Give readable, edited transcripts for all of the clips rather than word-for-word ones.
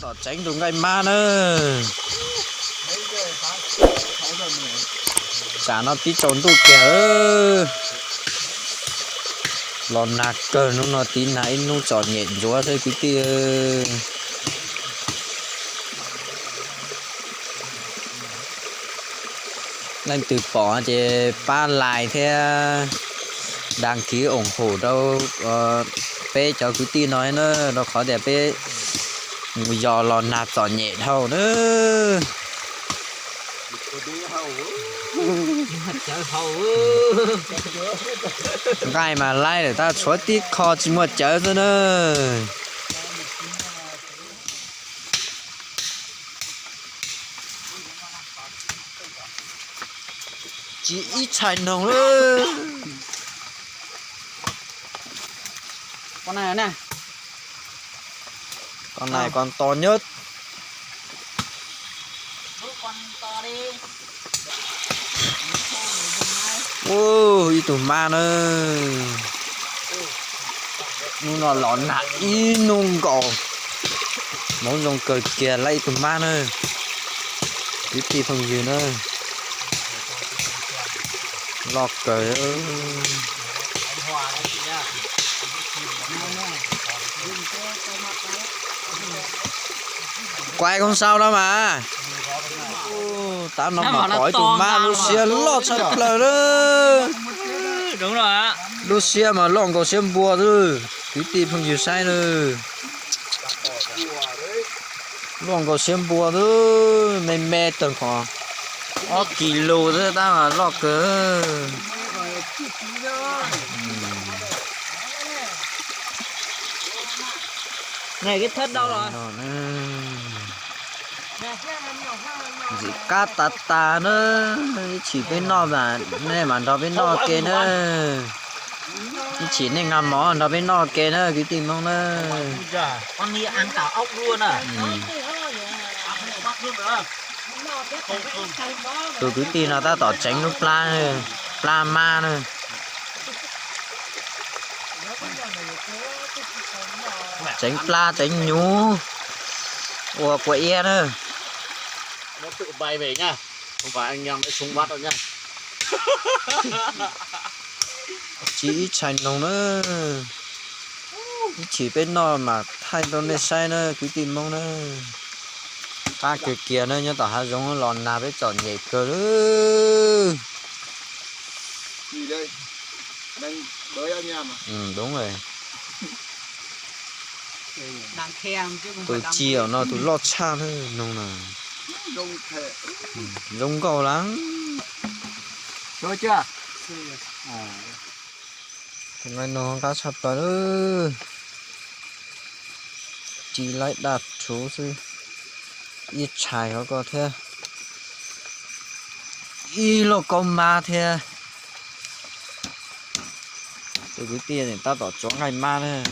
tỏ tránh đúng ngay ma nữa chả nó tí trốn tụ kìa lòn nạc cờ nó tí nãy nó tròn nhện chúa thôi quý tia nên từ bỏ thì ba lại theo đăng ký ủng hộ đâu bé cho quý tia nói nó khó đẹp bé do lòn nạc tròn nhện thâu nữa gai mà lai để ta xóa tí kho chỉ một chở thôi nữa chỉ ít chai nồng nữa con này nè con này con to nhất con to đi ôi tụi ma nữa nó lọn nạt y nung cổ muốn dùng cờ kìa lấy tụi ma nữa biết gì không gì nữa lọt cờ quay con sao đó mà tao nó mà hỏi tụi ma Lucia lọt sạch lời đó đúng rồi ạ Lucia mà lon còn xem bùa thôi tí tìm không nhiều sai nữa lon còn xem bùa thôi mày mẹ từng khoảng kilo thôi ta mà lọt cỡ này cái thất đâu rồi gì cá ta nữa chỉ bên nọ mà này mà đó bên nọ kia nữa chỉ nên ngắm mỏ đó bên nọ kia nữa cái tìm không nữa con đi ăn cả ốc luôn à tôi cứ tin là ta tỏ tránh lúc pla ma nữa tránh pla tránh nhú ủa của e nữa nó tự bay về nha, không phải anh em đã súng bắt đâu nha. chỉ chành nồng nữa chỉ bên nọ mà thay đâu này sai nữa cứ tìm mong nữa ta kia nữa nhớ tỏ hai giống lòn nào với chọn nhảy cờ nữa Gì đây? Đang đợi anh em à? Đúng rồi đang khen chứ không tôi chiều nó tôi lót cha thôi nông nào Rông thệ. rông cầu lắm rồi chưa hôm nay nó cá sập vào nữa chỉ lại đặt số sư ít chài có thế y lo con ma thế tôi cứ tiền để ta tỏ chó ngày ma thôi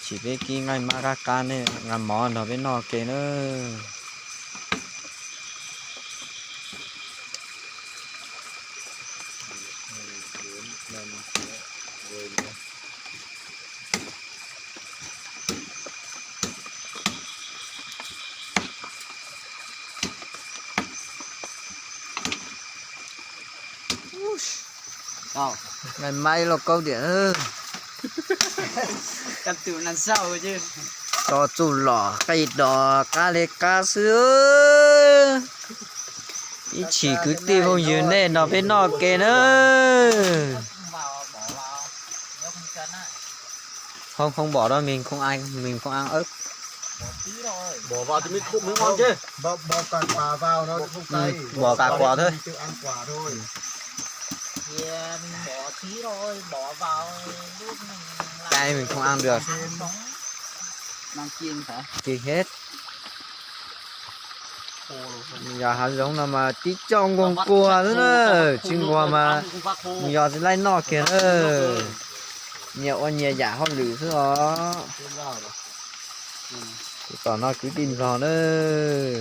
chỉ biết cái ngày ma cá can này ngắm món nó bên nọ kia nữa ngày mai là câu điện cần tự làm sao rồi chứ cho chủ lò cây đỏ cá lê cá sữa chỉ cứ tìm không dưới này nó bên nọ kia nữa không bỏ đâu mình không ăn ớt Bỏ vào thì mới ngon chứ. Bỏ cả quả vào nó không cay. Bỏ cả quả thôi. Tự ăn quả thôi. thì mình bỏ tí thôi bỏ vào lúc mình cay mình không ăn được mang chiên phải chiên hết giờ hạt giống là mà tí trong con cua nữa chừng qua mà giờ thì lấy nọ kìa nữa nhiều anh nhà giả hơn lử thứ đó tỏ nó cứ tin vào nữa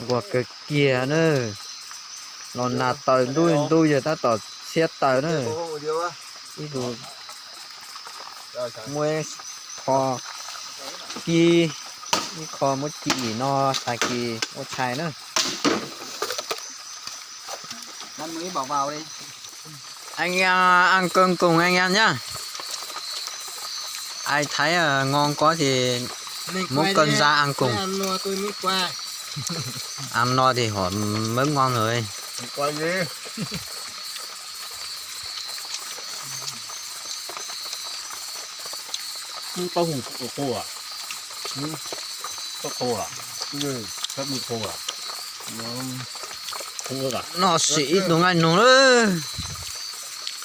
quả cực kìa nữa còn là tờ tôi giờ ta tỏ xét tờ nữa ví dụ Rồi, xài. mua kho kỳ kho một kỳ nó xài kỳ một chai nữa Anh mới bỏ vào đi. anh ăn cơm cùng anh em nhá ai thấy ngon quá thì muốn cân ra ăn cùng ăn no tôi mới qua. ăn no thì họ mới ngon rồi Quay đi. Tao hùng của cô à? Tao cô à? Ừ. Tao bị cô à? Không được à? nó sĩ đúng anh nó nữa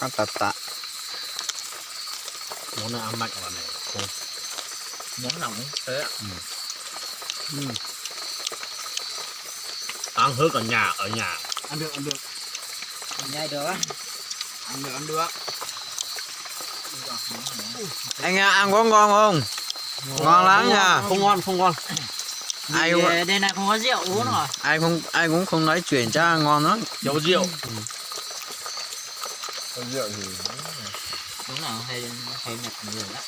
các tạ Món nào ăn mạnh vào này cô. Món nào cũng thế ạ. Ăn hết ở nhà. Ăn được. Nhai được á. Ăn được. anh ăn có ngon không ngon lắm nha Không ngon. ai Đây này không có rượu uống rồi. ai cũng không nói chuyện cho ngon lắm Thiếu rượu. Con rượu thì Đúng là hay nhặt nhiều lắm.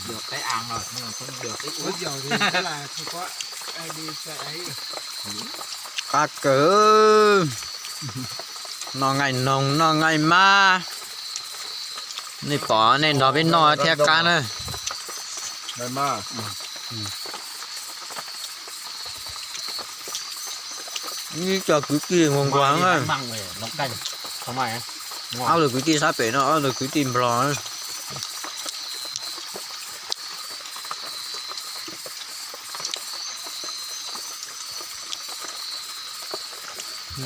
Được cái ăn rồi nhưng mà không được cái Uống uống. dầu thì thế là không có ai đi xe ấy. các cử nó ngày nồng nó ngày ma này bỏ nên nó bên nó theo cá nữa này mà. như cho cứ kia ngon quá á Măng về nấu canh. Không ai á. áo được cứ kia sát bể nó áo được cứ tìm bò nữa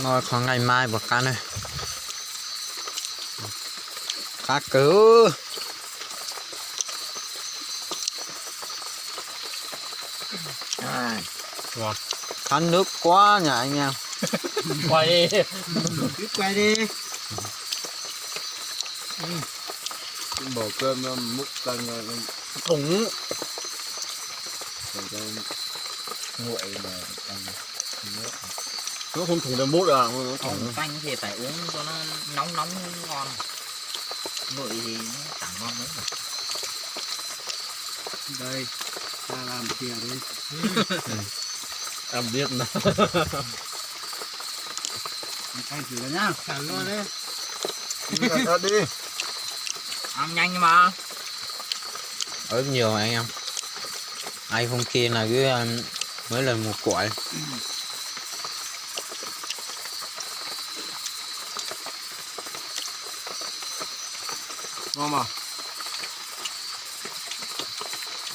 nó khoảng ngày mai bọc cá này cá cứu Ngon. khăn nước quá nhà anh em Quay đi. Cứ quay đi. Bỏ cơm nó múc canh nó Thùng. nguội mà ăn. Nó không thùng được mút à? Không, canh thì phải uống cho nó nóng ngon. Nguội thì nó chẳng ngon mấy. Đây. Ta làm kìa đi. Em biết nó. Ăn thử đó nhá. Thả luôn đấy. Cẩn thận đi. Ăn nhanh mà. ở nhiều anh em ai không kia là cứ mới lần một quậy Ngon mà.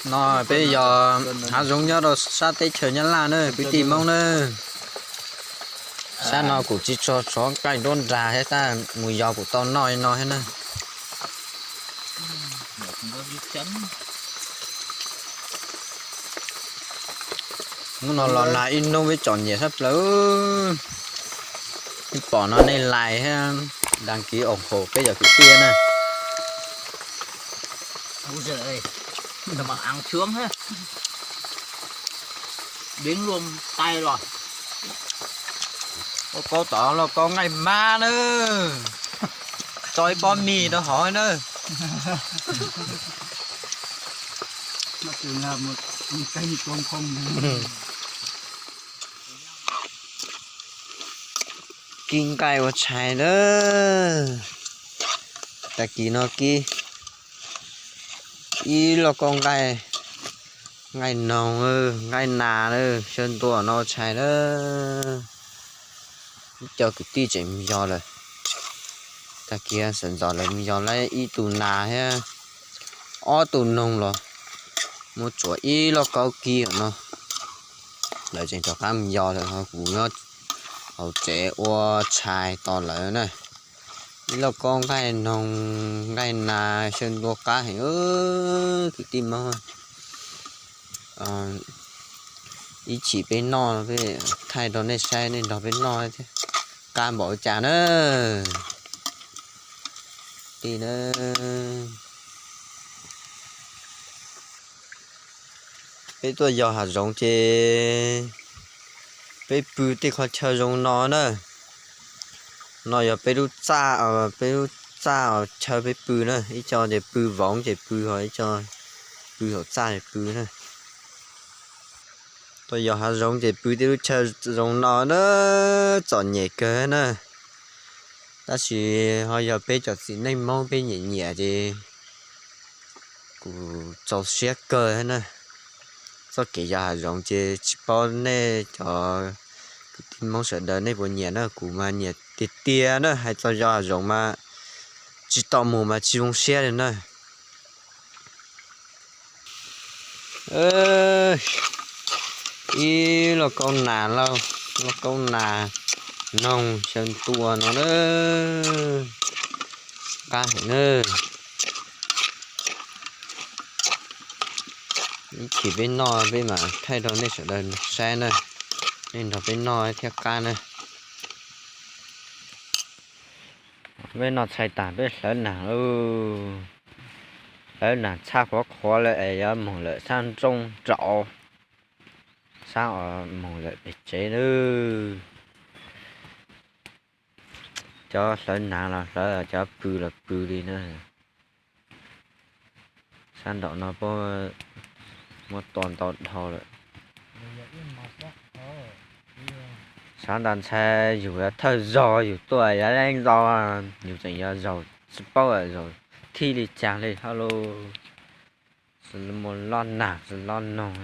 nó bây giờ hạt giống nhớ rồi sát tết chờ nhắn là nữa cứ tìm mong nữa sao nó cũng chỉ cho cái đôn ra hết ta mùi giò của tao nói hết nữa Không có biết chấm. nó là in nó với chọn nhẹ sắp lớn bỏ nó lên lại ha đăng ký ủng hộ bây giờ cái kia nè Ôi giời ơi. Nó mà ăn sướng hết. Biến luôn tay rồi. có tỏ là có ngày ma nữa cho con mì nó hỏi nữa Nó tưởng là một canh không. kinh cay của trái nữa ta kỳ nó kia ý là con cay ngày nồng ngày nà nữa chân tua nó trái nữa cho cái tí chạy mi giò rồi ta kia sẵn giò là mi giò lấy ý tù nà ha ó tù nồng rồi một chỗ ý là cao kia nó lại chạy cho cá mi giò rồi họ cũng nó hậu trẻ ô chài to lớn này ý là con cái nồng cái nà chân tua cá thì cái tim mà ý chỉ bên nó với thay đó này sai nên đó bên nó thế cá bỏ chả nữa đi nữa cái tôi giờ hạt giống thì cái bự thì khó chờ giống nó nữa nó giờ bây giờ cha sao chơi với bự nữa ít cho để bự võng để bự hỏi cho bự họ xa để bự nữa tôi giờ họ giống để bự để chơi giống nó nữa chọn nhẹ cơ nữa ta chỉ họ giờ bây giờ chỉ nên mong bây nhẹ nhẹ thì cũng cho xe cơ hết nữa sau kể giờ họ giống chỉ bao nè cho tin mong sợ đời này buồn nhẹ nữa cũng mà nhẹ tiệt tia nữa hay cho giờ họ giống mà chỉ tao mù mà chỉ dùng xe đến nơi ơ ý là con nà lâu là con nà nông chân tua nó nữa cá hình nữa chỉ bên nọ bên mà thay đổi nên sẽ đơn xe nữa nên nó bên nọ theo cá nữa bên nọ xài tàn bên lớn nào lớn nào cha có khó lại ở mong lợi sang trong trọ sao ở mong lợi bị chế nữa cho lớn nào là lớn cho bự đi nữa sang đó nó có một toàn thò rồi sáng đàn xe dù là thơ giò dù tuổi đã lên giò dù chẳng giờ giò sport rồi thi đi chàng lên hello một lon nạc lon nòng